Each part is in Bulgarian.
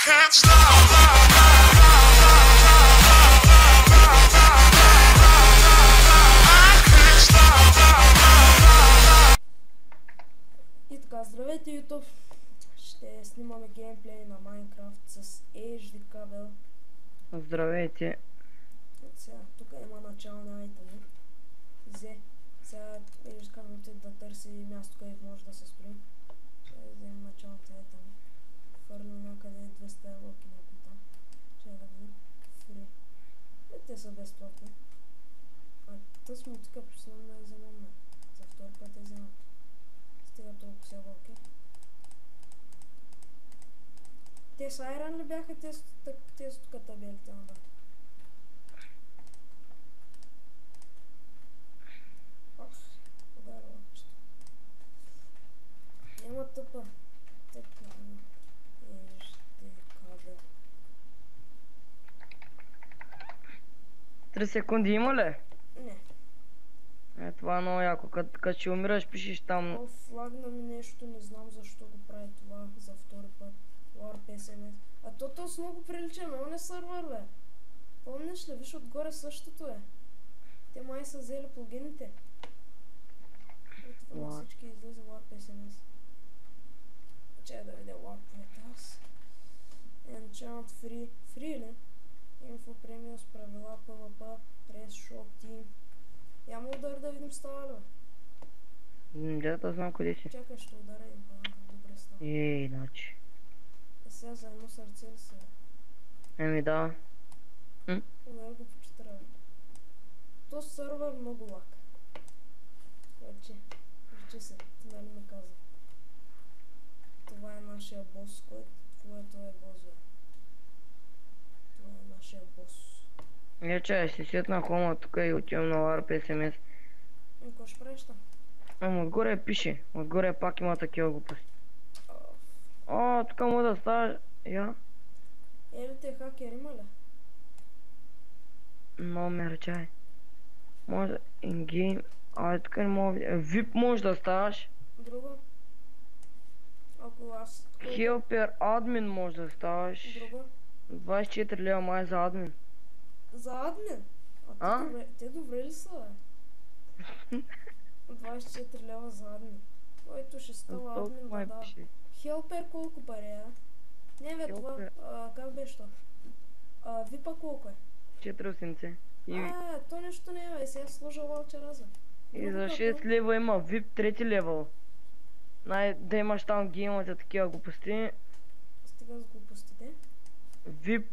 can't stop. И така, здравейте YouTube! Ще снимаме геймплей на Minecraft с HD кабел. Здравейте. Сега, тук има начални айтеми. Сега HD кабелите да търси място, където може да се строи. Ще вземем началните айтеми. Фърлим някъде 200 локи някой там. Ще да видим. Фри. Те са безплатни. Тъс мутика почти не е вземам. За втори път е вземам. Стига толкова си вълки. Те са айран ли бяха тези тук табелите надолу? Ударила нещо. Няма тъпа. Така, кабел. 3 секунди има ли? Не. Това е много яко. Като ще умираш, пишеш там. О, флагна ми нещо, не знам защо го прави това за втори път. Warp SMS. А то с много прилича на оня сървър, бе. Помниш ли? Виж отгоре същото е. Те май са взели плагините. Ето на всички излезе Warp SMS. Чай да видя Warp Metals. Enchant Free. Free ли? Info Premium, правила, PvP, Trace Shop Team. Я му удар да видим става ли, бе? Да знам къде си. Чакай, ще ударя им па. Добре става. Иначе. Сега за едно сърце ли се? Еми да. Удар го по 4. То сървър много лак. Вече се, ти нали ми каза. Това е нашия бос, което е бос, бе. Това е нашия бос. Че ще сетна хома тук и отивам на Warp SMS. И какво ще правиш там? Ама отгоре пише. Отгоре пак има такива глупости. О, тук мога да ставаш. Я? Ели те хакер има ли? Номер чай. Може ингейм. Тук не мога да видя. VIP може да ставаш. Друго? Ако аз... Helper админ може да ставаш. Друго? 24 лева май за админ. За админ? Те добре ли са, бе? 24 лева за админ. Който ще става админ да дава. Хелпер колко пари е? Не бе това, как беше то? Випа колко е? 480. То нещо не е, бе, сега сложа ваучера за. И за 6 лева има VIP 3 левел. Да имаш там геймовете такива глупости. Стига с глупостите. VIP,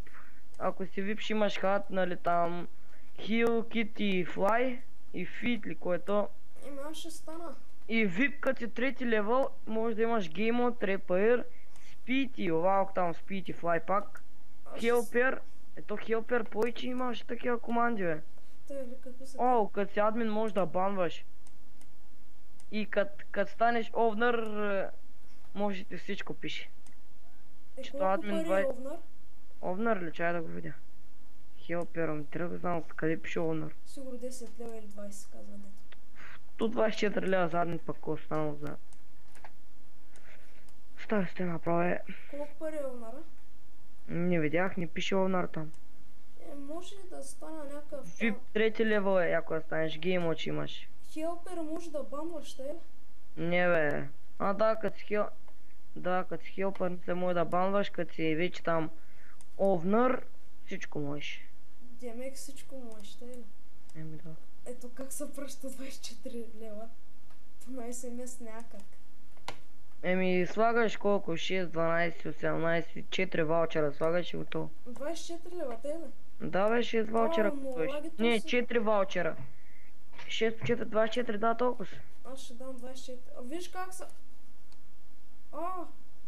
ако си VIP ще имаш хат, нали там Heal, Kit и Fly и Feed ли което. Аз ще стана. И VIP като си 3 левел може да имаш геймот, Repair, Speed и Walk там Speed и Fly пак. Helper, ето Helper повече имаш такива команди, бе. О, като си админ можеш да банваш. И като станеш овнър, може да всичко пише. Колко пари е овнър? Овнър ли? Чай да го видя. Хелпера ми трябва да знам къде пише овнър. Сигурно 10 лева или 20 казва дето. Тут 24 лева задни пък останал за... Стави сте направя. Колко пари е овнъра? Не видях, не пише овнър там. Може ли да стана някакъв... VIP 3 левел е, ако да станеш геймот ще имаш. Хелпера може да банваш, те ли? Не бе. Да, като си хелпер не се може да банваш, като си вече там овнър, всичко можеш. Демек всичко можеш, те ли? Еми да. Ето как се пръща 24 лева. Това SMS някак. Еми слагаш колко? 6, 12, 18, 4 ваучера слагаш и готово. 24 лева, те ли? Да бе, 6 ваучера купуваш. Не, 4 ваучера. 6 по 4, 24, да, толкова са. Аз ще дам 24. Виж как са...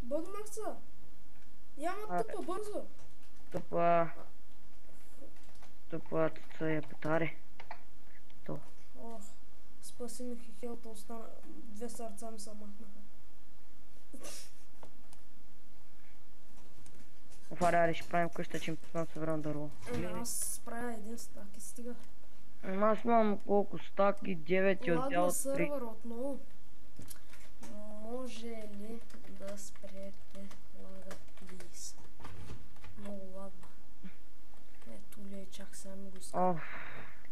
Бъгнах са. Яма тъпа, бързо. Тъпа са я петари. То. Спаси ми хихелта, остана... 2 сърца ми са махнаха. Офаряли, ще правим къща, че им пускам събран дърво. Аз правя един стак и стига. Аз имам колко стаки, 9 и отдел 3. Ладно сървър отново. Може ли да спрете лага, плиз?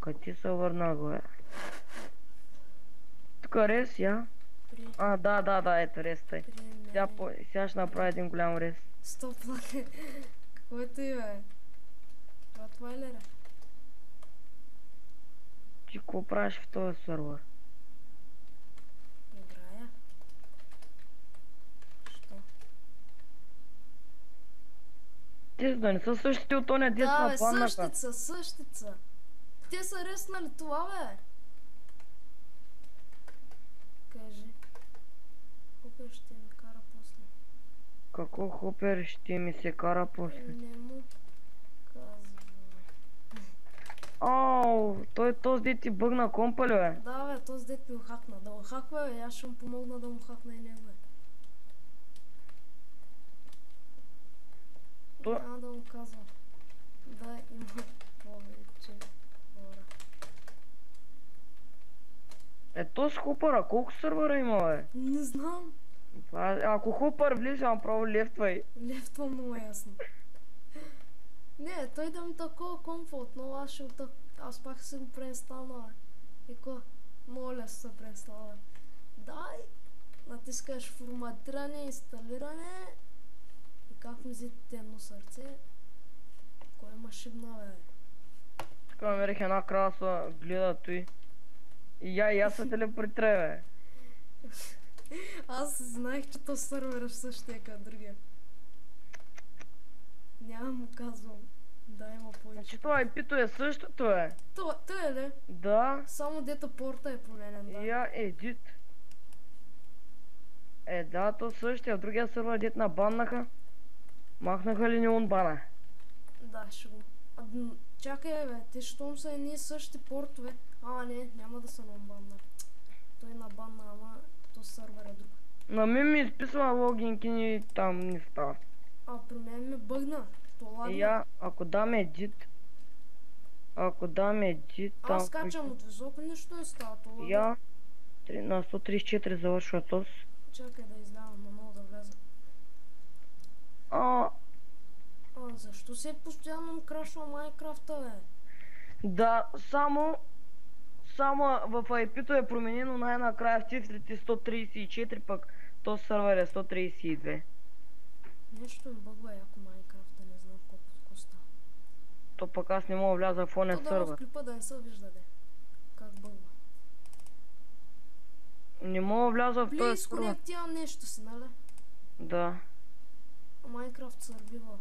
Къде ти се върна, бе? Тук рез, я? При... Да, ето рез, тъй. Сега ще направя един голям рез. Стоп, лаке. Какво е ти, бе? Това е ли, бе? Ти какво правиш в този сервер? Играя. Що? Те да не са същите от оня дет на планнака. Да, бе, същица. Те са реснали това, бе. Кажи. Хопер ще ми кара после. Какво хопер ще ми се кара после? Не му казва. Ау, той този дет ти бъгна компа ли, бе? Да, бе, този дет ми го хакна. Да го хаква, бе, аз ще му помогна да му хакна и него, бе. Няма да му казвам. Да, има повече хора. Ето с хопъра, колко сървъра има, бе? Не знам. Ако хопър влиза, направо лефтвай. Лефтва много ясно. Не, той да ми такова комфорт, но аз пак се го преинстална. И ко? Много лесно се преинстална. Дай, натискаш форматиране, инсталиране. И как ми взе темно сърце? Кой има шибна, бе? Така намерих една краса, гледа той. И аз се телепортирай, бе. Аз знаех, че то сървъра също е като другия. Няма му казвам. Да, има повече. Значи това IP-то е същото, е. Той е ли? Да. Само дето порта е променен, да. Я едит. Да, то същия. Другия сървър дет набаннаха. Махнаха ли ни он бана? Да, ще го... Чакай, бе, те щом са едни същи портове. Не, няма да са на банна. Той на банна, ама то сървър е друг. На мен ми изписва логинки и там не става. При мен ми бъгна. То лагна. Ако дам едит... там... Аз качам от високо, нищо не става. То лагна. На 134 завършва тос. Чакай да излявам, но мога да вляза. Защо се постоянно крашва Майнкрафта, бе? Да, само в IP-то е променено най-накрая в цифрите 134, пък то сървър е 132. Нещо им бъгва яко Майнкрафта, не знам колко става. То пък аз не мога да вляза в оня сървър. То да в клипа да не се вижда, де. Как бъгва. Не мога да вляза в този сървър. Изконектирам нещо си, нали? Да. Майнкрафт сървива.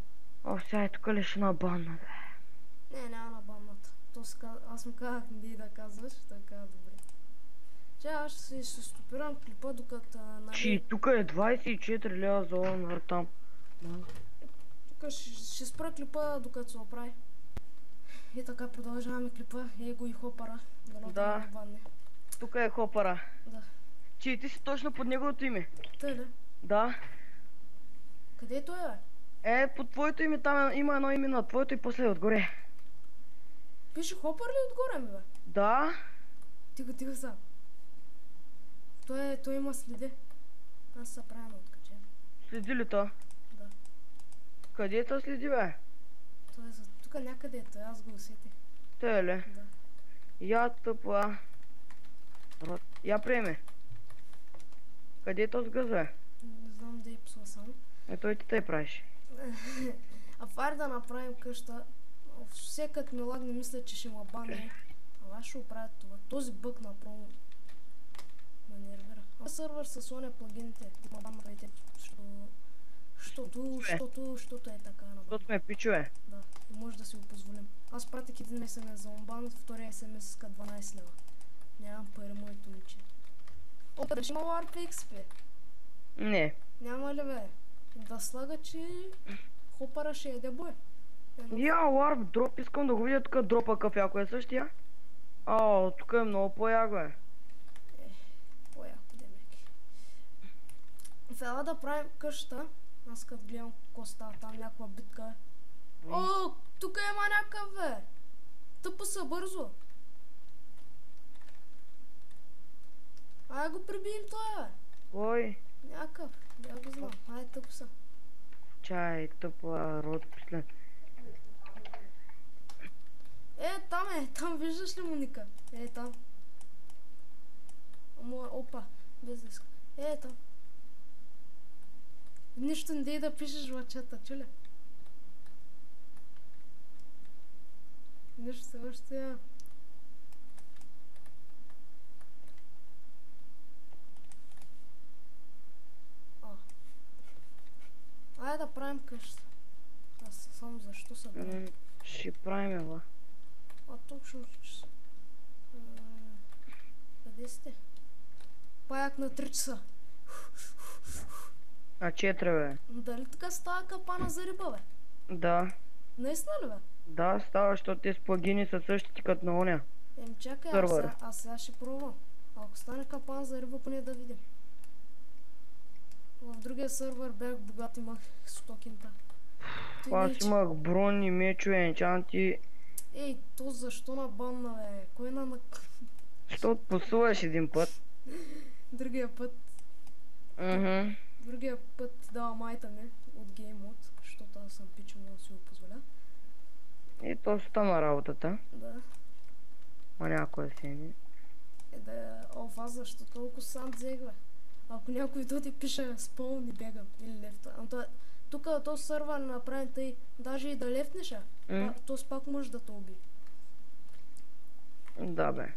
Сега е тук ли ще набанна, бе? Не, няма набанната. Аз му казах не да казваш, така добре. Аз ще стопирам клипа докато... Чи, тук е 24 лева за онър там. Тук ще спра клипа докато се оправи. И така продължаваме клипа. Его и хопара. Да не банне. Тук е хопара. Да. Чи, ти си точно под неговото име. Тъй ли? Да. Къде е той, бе? Под твоето име там има едно име на твоето и после отгоре. Пише хопър ли отгоре ми, бе? Да. Тихо са. Той има следи. Аз се правя на откачен. Следи ли то? Да. Къде те следи, бе? Той е за... Тук някъде е той, аз го усетих. Той е ли? Да. Я тъпа. Я приеме. Къде е този гъз, бе? Не знам да е псува само. Той ти тъй правиш. Фари да направим къща. Всекът ми лагне мисля, че ще ма бане. Ала ще оправят това. Този бък направо ме нервира. Сървър с оня плагините. Ма банвайте. Щото е така. Защото сме пичове. Да, и може да си го позволим. Аз пратих един SMS за онбан, втория SMS иска 12 лева. Нямам пари, моето момиче. Да ще има Warp XP. Не. Няма ли, бе? Да слага, че хопара ще еде бой. Warp дроп, искам да го видя тук дропа кафе, ако е същия. Тук е много по-яко, бе. По-яко, демек. Сега да правим къща. Аз като гледам какво става там, някаква битка. Тук има някакъв, бе. Тъпа са бързо. Го прибием той, бе. Кой? Някакъв. Я го знам. Тъпа са. Чай, тъпа род, послед. Там виждаш ли Моника? Там. Опа, без да иска. Там. Нищо не дей да пишеш в чата, чуля? Нищо още. Айде да правим къща. Аз само защо се правим? Ще правим, ела. Точно. Къде сте? Паяк на 3 часа. На 4, бе. Дали така става капана за риба, бе? Да. Наистина ли, бе? Да, става, защото тези плагини са същите като на оня. Чакай, аз сега ще пробвам. Ако стане капан за риба, поне да видим. В другия сървър бях богат, имах стокинта. Аз имах брони, мечове, енчанти. То защо на банна, бе? Кой на... Защото посуваш един път. Другия път ти дава майта ми от геймод, защото аз съм пичен, но си го позволя. То стана работата. Да. Ма някоя си не. Аз защо толкова сам взех, бе? Ако някой дойде пише спълни бегам или лефта. Тук този сървър направен тъй, даже и да лефнеш, то пак може да те уби. Да, бе.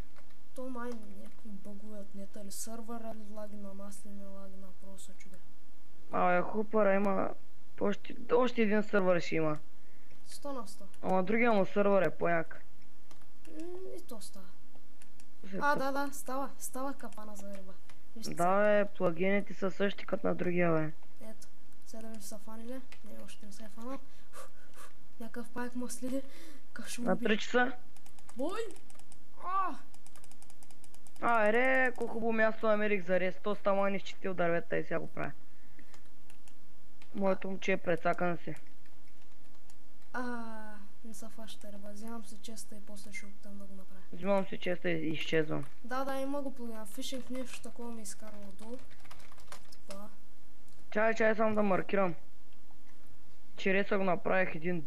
То май някакви бъгове от нета или сървъра ли лаги на маслини, лаги на просто чуде. Хупъра има... Още един сървър ще има. 100 на 100. Ама другия му сървър е по-як. И то става. Да, става капана за риба. Да, бе, плагините са същи като на другия, бе. Ето, сега да ми са фанили. Не, още не се е фанал. Някакъв паяк ма следи. Как ще му на 3 часа? Бой! Колко хубаво място намерих за рез. То става не изчистил дървета и сега го правя. Моето момче е прецакан си. Не са фаща риба. Вземам си честа и после ще опитам да го направя. Взимам си честа и изчезвам. Да, има го плагина. Фишинг нещо такова ми изкарва долу. Това. Чай само да маркирам. Череса го направих един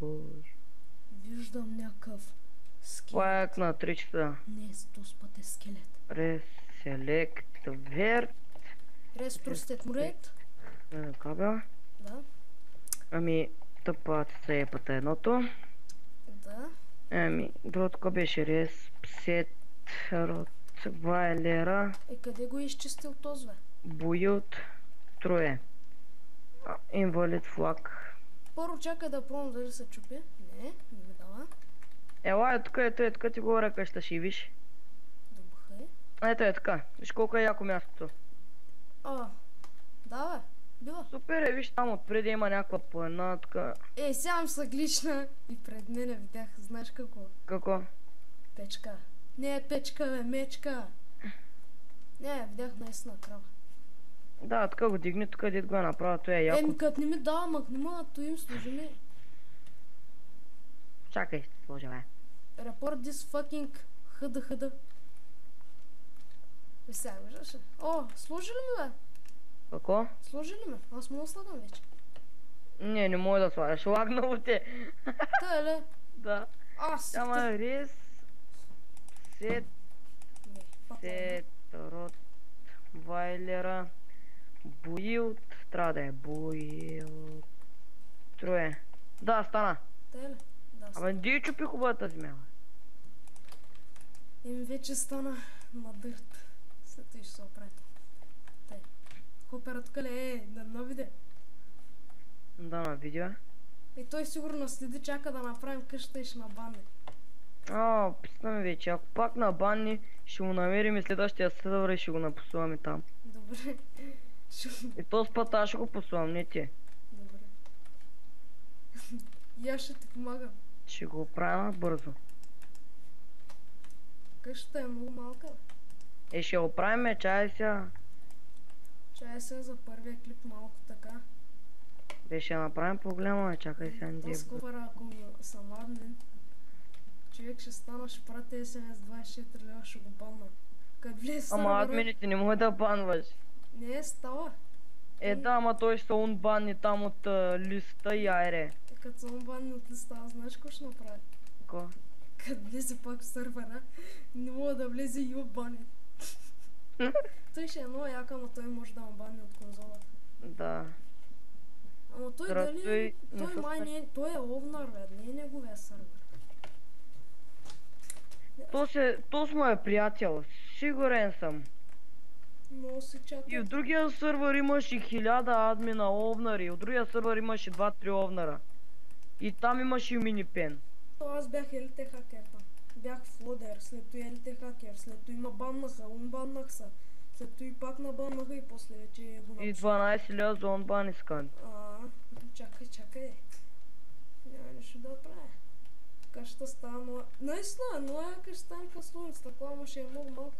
боже. Виждам някакъв скелет. Паяк на 3 часа. Не, този път е скелет. Реселект верт. Респростет мурет. Кабел. Да. Тъпат се е пъта едното. Да. Другото беше Респсет Ротвайлера. Къде го е изчистил този, бе? Буют Троє. Инвалид флаг. Първо чакай да пробвам дали се чупи. Не ми дава. Ела, тук ти го къща ще виж. Добре. Ето е така. Виж колко е яко мястото. Да, бе. Била. Супер виж там отпреди има някаква плана, така. Сям са глична и пред мене видях, знаеш какво? Какво? Печка. Не е печка, бе, мечка. Не, видях наистина крава. Да, така го дигни, тук дед го е направил, то е яко. Като не ми дава, махнема, то им служи ми. Чакай, ще сложа, бе. Report this fucking хъда. Сега виждаш ли? Сложи ли ми, бе? Какво? Сложи ли ме? Аз мога да слагам вече. Не мога да слагаш, лагнало те. Та е ли? Да. Ама рез... Ротвайлера. Буилт. Трябва да е Буилт. Трое. Да, стана. Та е ли? Да, стана. Абе, ди чупи хубавата земя. Вече стана на дърт. След това ще се оправи. Хопера тук ли е? На видео? Да, на видео. Той сигурно следи, чака да направим къща и ще набанне. Писна ми вече. Ако пак набанни, ще го намерим и следващия сървър и ще го напосуваме там. Добре. И този път аз ще го посувам, не ти. Добре. И аз ще ти помагам. Ще го правя бързо. Къщата е много малка. Ще го правим, чай сега. Чай сега за първия клип малко така. Ще направим по-голяма, чакай сега не Аз скопара, ако съм админ, човек ще стана, ще прати SMS 24 лева, ще го банна. Като влез сървъра... Ама админите не може да банваш. Не, става. Да, ама той ще се унбанни там от листа и айре. Като се унбанни от листа, аз знаеш какво ще направи? Какво? Като влезе пак в сървъра, не мога да влезе и обани. Той ще е много яка, но той може да обани от конзолата. Да. Ама той дали... Той май не е... Той е овнар, бе, не е неговия сървър. То с моя приятел, сигурен съм. Много се чата. И в другия сървър имаше 1000 админа овнари, в другия сървър имаше 2-3 овнара. И там имаше и минипен. Аз бях елите хакер там. Бях флодер, след това елите хакер, след това има баннаха, унбаннах са. След това и пак набаннаха и после вече го напиша. И 12 000 за онбан искам. Чакай. Няма нещо да правя. Къща става нова... Наистина, нова къща стане късловница, такова, ама ще е много малка.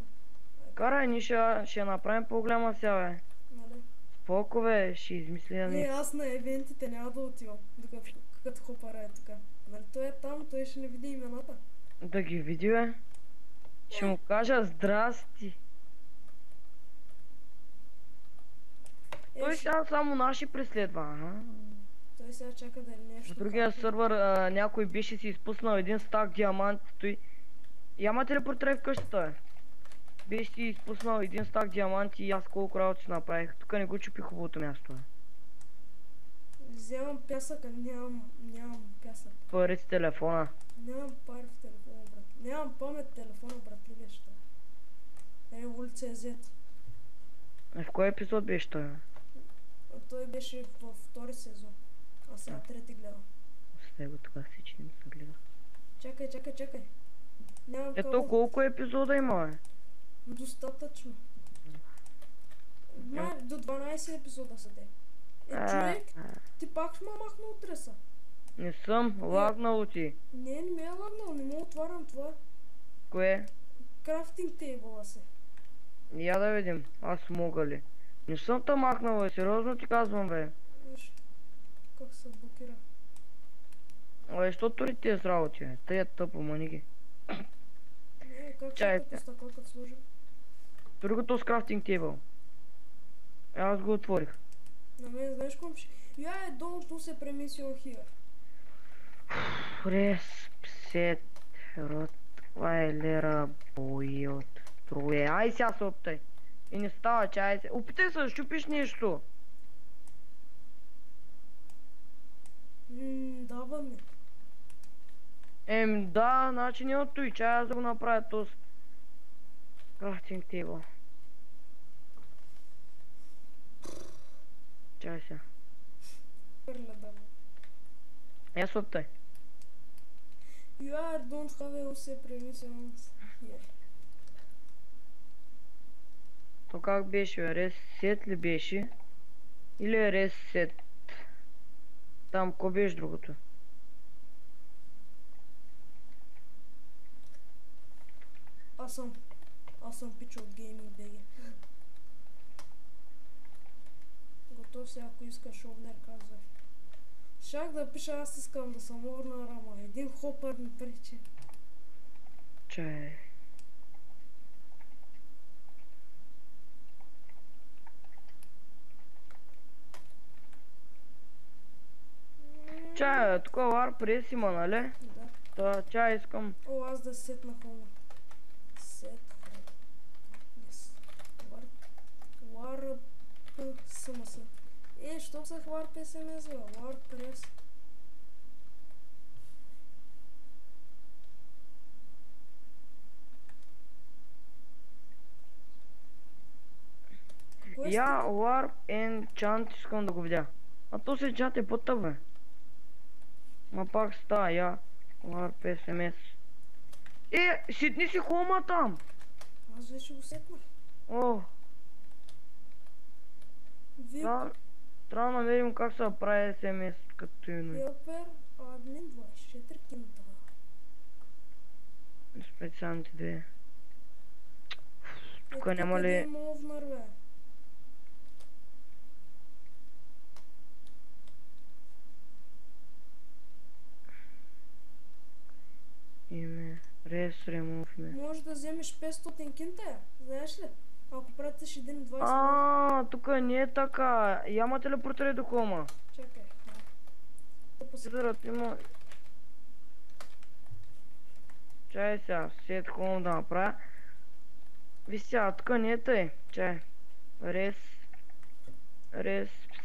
Карай, ние ще направим по-голяма сега, бе. Нали? Споко, бе, ще измисля Не, аз на евентите няма да отивам, докато хопара е тук. Нали той е там, той ще не види имената. Да ги види, бе. Ще му кажа здрасти. Той сега само наши преследва, Той сега чака да е нещо. В другия сървър някой беше си изпуснал един стак диаманти, той... Яма телепортрай в къщата, бе. Беше си изпуснал един стак диаманти и аз колко работи си направих. Тук не го чупи хубавото място, бе. Вземам пясък, а нямам пясък. Пари с телефона. Нямам пари в телефона, брат. Нямам памет в телефона, брат, ли беше това? Улица е зет. В кой епизод беше той, бе? Той беше във втори сезон. А сега трети гледам. Остави го тогава си, че не съм гледал. Чакай. Нямам кабел. Ето колко епизода има, бе? Достатъчно. Май до 12 епизода са те. Човек, ти пак ще ме махна от треса. Не съм, лагнало ти. Не ме е лагнал, не мога отварям това. Кое? Крафтинг тейбъла се. Я да видим, аз мога ли. Не съм те махнал, бе, сериозно ти казвам, бе. Виж, как се блокира. Абе, защото ли ти е с работи, бе? Тъй е тъпо, маниги. Как ще като стъклата сложим? Другото с крафтинг тейбъл. Аз го отворих. На мен знаеш ком ще... Я долу се премисил хия. Респсет Ротвайлера Бойот Труе. Ай сега се опитай. И не става, че ай се. Опитай се да щупиш нещо. Дава ми. Да, значи не от той, че аз да го направя този крафтинг тейбъл. Чай сега. Хвърля да му. Я се опитай. You don't have a се премисил here. То как беше, ресет ли беше? Или ресет? Там, ко беше другото? Аз съм пича от Gaming BG. Готов си, ако искаш овнер, казвай. Шах да пиша, аз искам да съм овнер, ама един хопър ми пречи. Чай. Чай, тук вар прес има, нали? Да. Та, чай искам. О, аз да сетна хома. Сет. Yes. War смс. Що се War SMS, бе? War прес. Я Warp Enchant искам да го видя. А то се чат е по-тъп, бе. Ма пак става, я Warp SMS. Ситни си хома там! Аз вече го сетнах. О! Трябва да намерим как се прави SMS като име. Helper Admin 24 кинта. Специалните две. Тук няма ли... Има овнар, бе? Име... Remove ме. Може да вземеш 500 кинта, знаеш ли? Ако пратиш 1.20... Тук не е така. Яма телепортирай до хома. Чакай. Зарад има... Чай сега, сет хубаво да направя. Виж сега, тук не е тъй. Чай. Рес,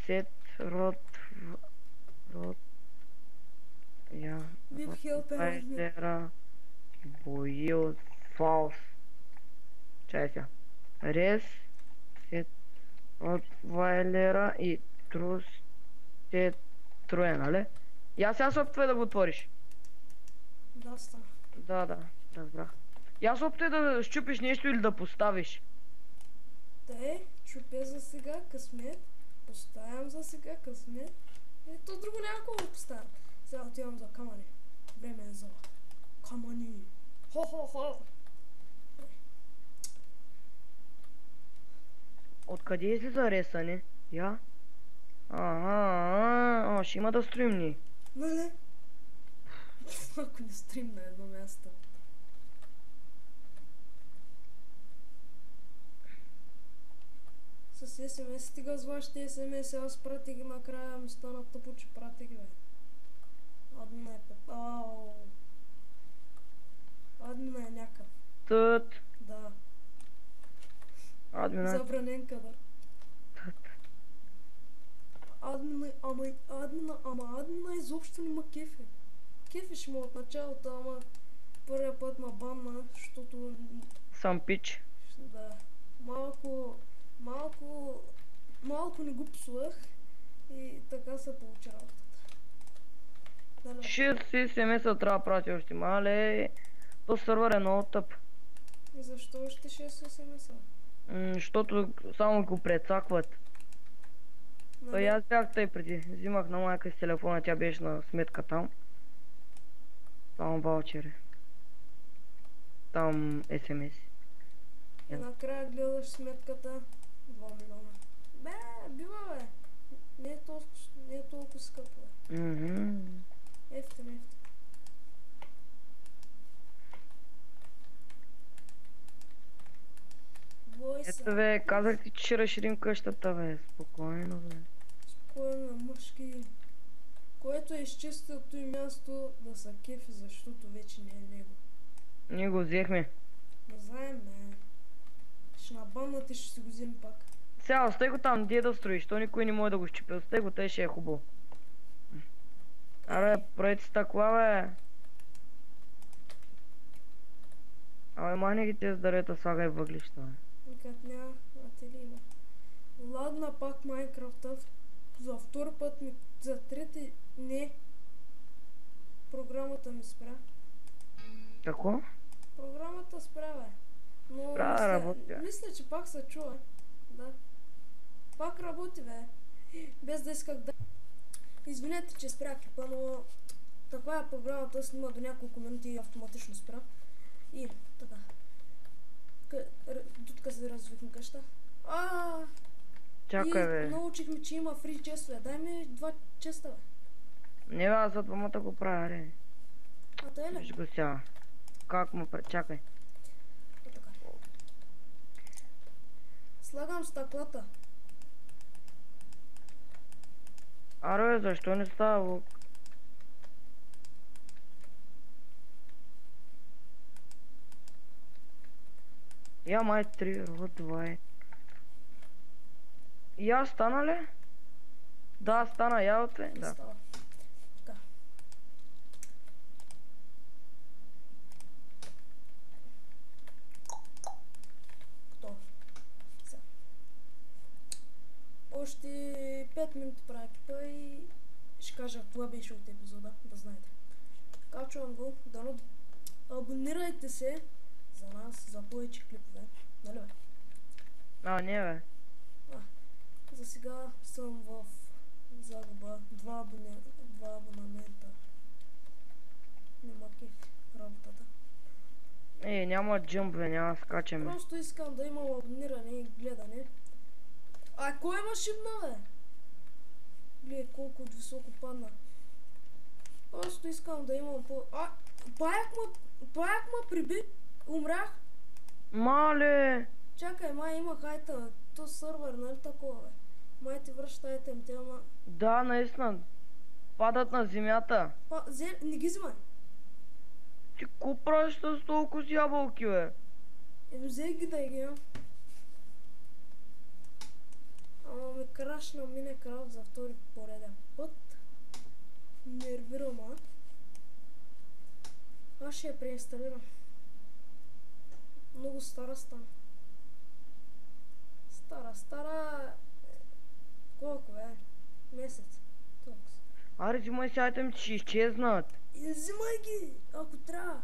сет, род, я, Вип хелпер. Вайлера, Боил, Фалс. Чай сега. Рес, сет, род, Вайлера и трус, сет, троя, нали? Я сега се опитвай да го отвориш. Да, стана. Да, разбрах. Я се опитай да щупиш нещо или да поставиш. Те, чупя за сега късмет, поставям за сега късмет. То друго няма какво да поставям. Сега отивам за камъни. Време е за камъни. Хо-хо-хо. Откъде излиза ресане? Я? Ще има да строим ни. Нали? Ако не стрим на едно място. С СМС стига с вашите СМС, аз пратих ги накрая, ми стана тъпо, че пратих ги, бе. Админа е пет. Админа е някакъв. Тът. Да. Админа. Забранен кадър. Админа изобщо не ма кефи. Кефиш му от началото, ама първия път ма банна, защото... Сам пич. Да. Малко не го псувах и така се получи работата. Дали? Ще си смс-а трябва да прати още мале. То сървър е много тъп. И защо още 6 смс-а? Защото само го прецакват. Нали? Аз бях тъй преди. Взимах на майка си телефона, тя беше на сметка там. Само ваучери. Там смс. И накрая гледаш сметката 2 милиона. Бе, бива, бе. Не е толкова скъпо, бе. Ефтин. Ето бе, казах ти, че ще разширим къщата, бе. Спокойно, бе. Спокойно, мъжки. Което е изчистил той място да са кефи, защото вече не е него. Ние го взехме. Не знаем, бе. Ще набаннат и ще си го взем пак. Сега, остай го там, где да строиш, то никой не може да го щипи. Остай го, тъй ще е хубаво. Аре, правите си такова, бе. Абе, махни ги тези дървета, слагай въглища, бе. Никак няма, ателина. Ладна пак Майнкрафта. За втори път ми, за трети не. Програмата ми спря. Какво? Програмата спря, бе. Но мисля, че пак се чува. Да. Пак работи, бе. Без да исках да... Извинете, че спря клипа, но... Таква е програмата, снима до няколко минути и автоматично спря. И така. Дотук се развихме къща. Чакай, бе. И научихме, че има фри честове. Дай ми 2 честа, бе. Не, бе, аз за двамата го правя, ре. Тъй ли? Виж го сега. Как му правя? Чакай. Така. Слагам стъклата. Аре, защо не става лук? Я май 3, род 2 е. Я стана ли? Да, стана ябълце. Да. Става. Така. Готово. Сега. Още 5 минути правя клипа и ще кажа това беше от епизода, да знаете. Качвам го, дано абонирайте се за нас, за повече клипове. Нали, бе? Не, бе. За сега съм в загуба 2 абонамента. Нема кеф работата. Няма джъмп, бе, няма скачаме. Просто искам да имам абониране и гледане. Кой има шибна, бе? Гледай колко от високо падна. Просто искам да имам по... Паяк ма приби. Умрях. Мале! Чакай, май има хайта. То сървър, нали такова, бе? Май ти връща айтемите, ама... Да, наистина. Падат на земята. Не ги взимай. Ти ко правиш с толкова с ябълки, бе? Взе ги да ги имам. Ама ме крашна Minecraft за втори пореден път. Нервирам, а? Аз ще я преинсталирам. Много стара стана. Стара... Колко бе? Месец. Толкова. Аре, взимай си айтем, че ще изчезнат. Взимай ги, ако трябва.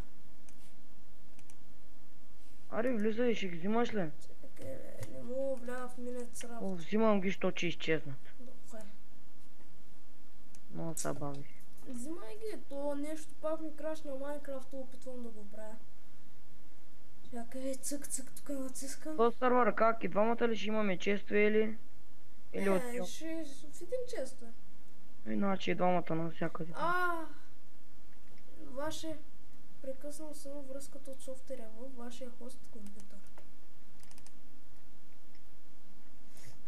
Аре, влизай, ще ги взимаш ли? Чакай, не мога влява в минет с работа. О, взимам ги, що че изчезнат. Добре. Много са бавиш. Взимай ги, то нещо пак ми крашна Майнкрафт, опитвам да го правя. Чакай, цък, тук натискам. То сървър как? И двамата ли ще имаме често или? Или от Не, ще в един често е. Иначе и двамата навсякъде. Ваше... Прекъснал съм връзката от софтуера в вашия хост компютър.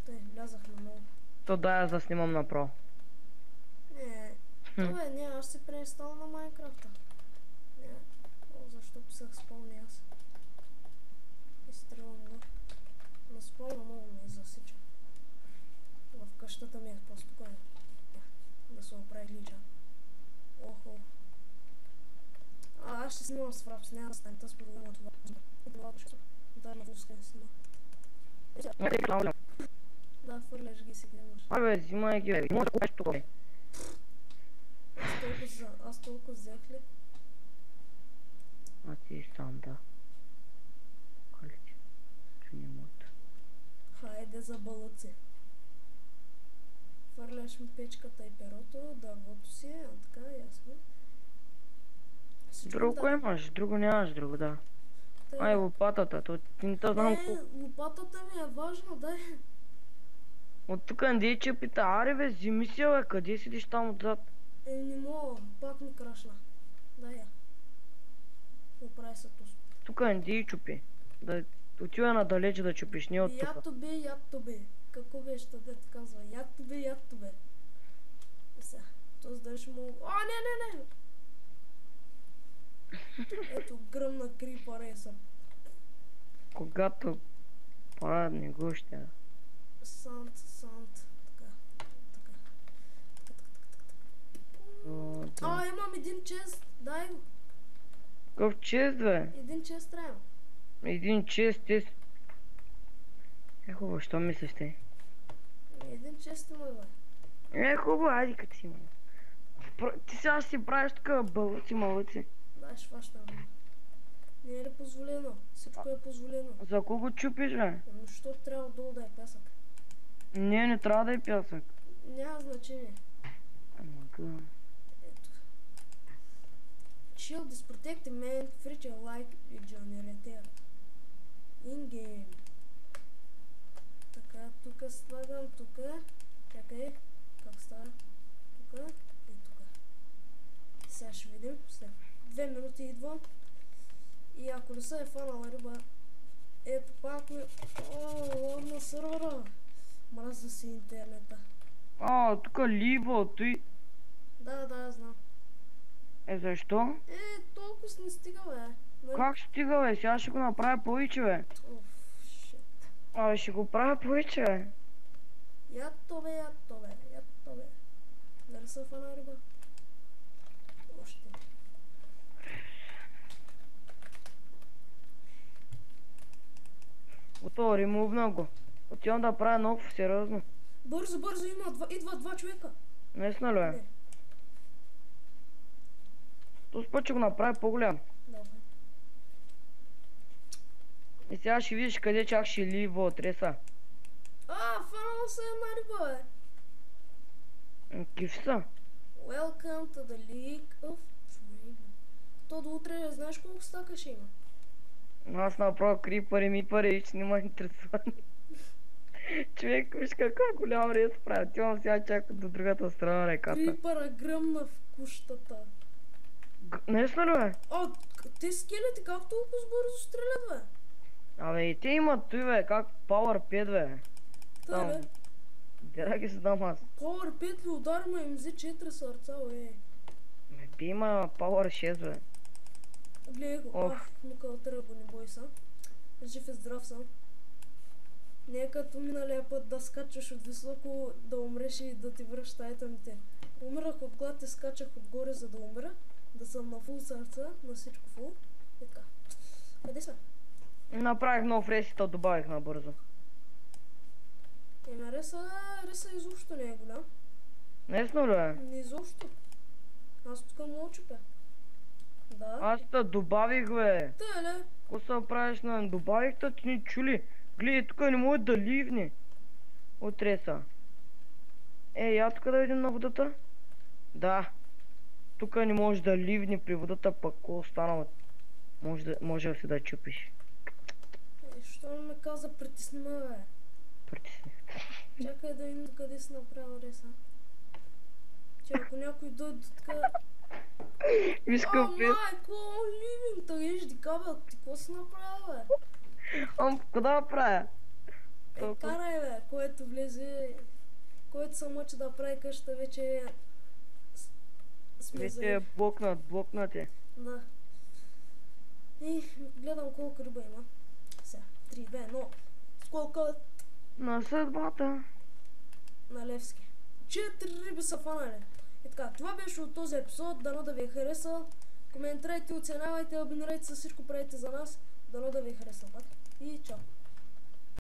Тъй, влязах на много. То дай аз да снимам направо. Не, аз се преинстал на Майнкрафта. Не, защо писах спомни аз. Изстрелвам го. На спомна много ме засича. В къщата ми е по-спокойно. Да се оправи глича. Охо. Аз ще снимам с фрапс, няма да стане тъс програма това. Да, на вуска не снима. Да, фърляш ги си гледаш. Абе, взимай ги, бе. Може да купеш тук, бе. Аз толкова взех ли? А ти сам, да. Калите. Че не мога. Хайде за балъци. Фърляш ми печката и перото, дървото си, така, ясно. Друго имаш, друго нямаш, друго, да. Ай, лопатата, то ти не те знам колко. Лопатата ми е важна, дай. От тук не че пита, аре бе, вземи си, бе, къде седиш там отзад? Не мога, пак ми крашна. Дай я. Оправи се тук. Тук не чупи. Да отива надалеч да чупиш, не от тук. Ято бе. Какво беше да те казва? Ято бе. Сега, този дали ще мога... Не! Ето, гръмна крипа рейсър. Когато падне гуща. Сант. Така. Имам един чест. Дай го. Какъв чест, бе? Един чест трябва. Един чест, хубаво, що мислиш те? Един чест има, бе. Хубаво, айди като си има. Ти сега ще си правиш тук бълъци. Да, ще фащам. Не е ли позволено? Всичко е позволено. За кого чупиш, бе? Защото трябва отдолу да е пясък. Не трябва да е пясък. Няма значение. Ето. Shield is protected man, feature like regenerator. In-game. Така, тук слагам, тук. Чакай, как става? Тук и тук. Сега ще видим. След 2 минути идвам. И ако не се е фанала риба, ето пак ми... Ладна сървъра. Мраза си интернета. Тук ливо, той... Да, знам. Защо? Толкова не стига, бе. Как стига, бе? Сега ще го направя повече, бе. Шит. Ще го правя повече, бе. Ято бе. Дали съм фана риба? Още. Готово, ремувна го. Отивам да правя нов, сериозно. Бързо, идва 2 човека. Наистина ли, бе? Не. Този път ще го направя по-голям. Добре. И сега ще видиш къде чак ще ливо треса. Фанала се една риба, бе. Киф са. Welcome to the League of Dragon. То до утре знаеш колко стака ще има? Аз направо крипари, мипари и че не ме интересува. Човек, виж какъв голям рез прави. Отивам сега чак до другата страна на реката. Крипара гръмна в кущата. Наистина ли, бе? Те скелети как толкова бързо стрелят, бе? И те имат той, бе, как Power 5, бе. Та, бе? Дера ги създам аз. Power 5 ли удар, ма им взе 4 сърца, бе. Би има Power 6, бе. Гледай го. Микъл тръгва, не бой са. Жив и здрав съм. Не е като миналия път да скачаш от високо, да умреш и да ти връща айтемите. Умирах от глад и скачах отгоре, за да умра. Да съм на фул сърца, на всичко фул. И така. Къде сме? Направих нов рейс и то добавих набързо. Реса изобщо не е голям. Несно ли е? Не изобщо. Аз тук мога чупя. Да. Аз те добавих, бе. Та, ле. Ко се правиш на добавих, те ти ни чули. Гледай, тук не може да ливне. От реса. Я тук да видим на водата. Да. Тук не може да ливне при водата, пък ко останало. Може да си да чупиш. Що не ме каза притисни ме, бе? Притисни. Чакай да видим къде си направил реса. Че ако някой дойде така... Майко, ливинг, тъгеш ди кабел, ти какво си направил, бе? Какво да направя? Карай, бе, който влезе, който се мъчи да прави къща, вече вече е блокнат е. Да. И гледам колко риба има. Сега, 3, 2, 1. Сколко? На съдбата. На Левски. 4 риби са фанали. И така, това беше от този епизод. Дано да ви е харесал. Коментирайте, оценявайте, абонирайте се, всичко правите за нас. Дано да ви е харесал пак. И чао!